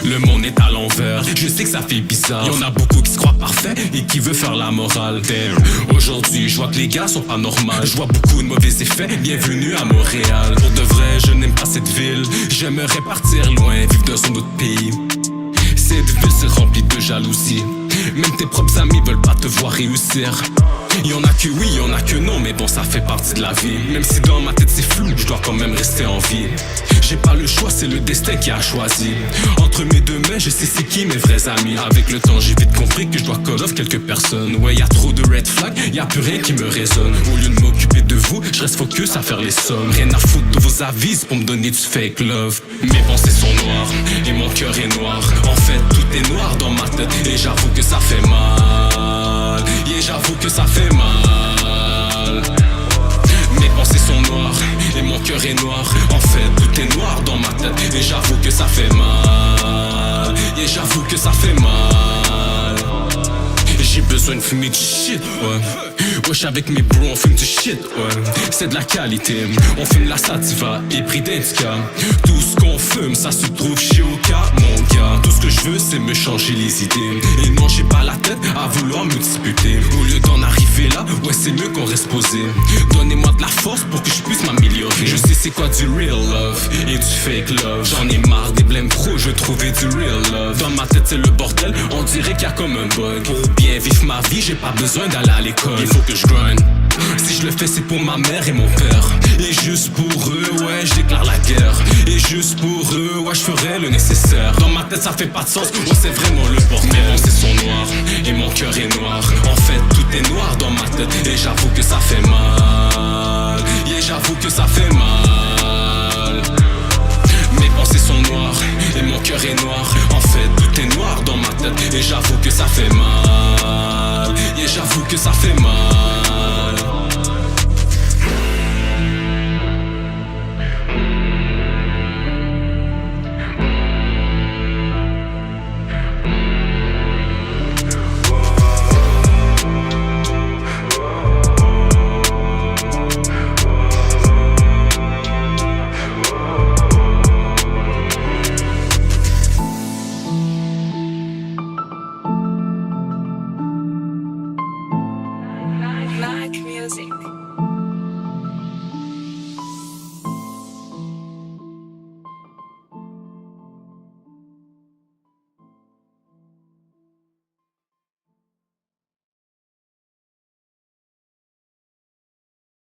Le monde est à l'envers, je sais que ça fait bizarre. Y'en a beaucoup qui se croient parfaits et qui veulent faire la morale. Damn. Aujourd'hui, je vois que les gars sont pas normaux. Je vois beaucoup de mauvais effets, bienvenue à Montréal. Pour de vrai, je n'aime pas cette ville. J'aimerais partir loin, vivre dans un autre pays. Cette ville se remplit de jalousie. Même tes propres amis veulent pas te voir réussir. Y'en a que oui, y'en a que non, mais bon, ça fait partie de la vie. Même si dans ma tête c'est flou, je dois quand même rester en vie. J'ai pas le choix, c'est le destin qui a choisi. Entre mes deux mains, je sais c'est qui mes vrais amis. Avec le temps, j'ai vite compris que je dois call off quelques personnes. Ouais, y'a trop de red flags, y'a plus rien qui me résonne. Au lieu de m'occuper de vous, je reste focus à faire les sommes. Rien à foutre de vos avis pour me donner du fake love. Mes pensées sont noires et mon cœur est noir. En fait, tout est noir dans ma tête et j'avoue que ça fait mal. Yeah, j'avoue que ça fait mal. Mes pensées sont noires et mon cœur est noir. En fait, tout est noir dans ma tête et j'avoue que ça fait mal. Yeah, j'avoue que ça fait mal. J'ai besoin de fumer du shit, ouais. Wesh, avec mes bros, on fume du shit, ouais. C'est de la qualité, on fume la sativa et pris d'indica. Tout ce qu'on fume, ça se trouve chez Oka, mon gars. Tout ce que je veux, c'est me changer les idées. Et non, j'ai pas la tête à vouloir me disputer. Au lieu d'en arriver là, ouais, c'est mieux qu'on reste posé. Donnez-moi de la force pour que je puisse m'améliorer. Je sais c'est quoi du real love et du fake love. J'en ai marre des blèmes pro, je veux trouver du real love. Dans ma tête, c'est le bordel, on dirait qu'il y a comme un bug. Pour bien vivre ma vie, j'ai pas besoin d'aller à l'école. Il faut que je grind. Si je le fais, c'est pour ma mère et mon père. Et juste pour eux, ouais, je déclare la guerre. Et juste pour eux, ouais, je ferai le nécessaire. Dans ma tête, ça fait pas de sens, ouais, c'est vraiment le bordel. Mes pensées sont noires et mon cœur est noir. En fait, tout est noir dans ma tête et j'avoue que ça fait mal.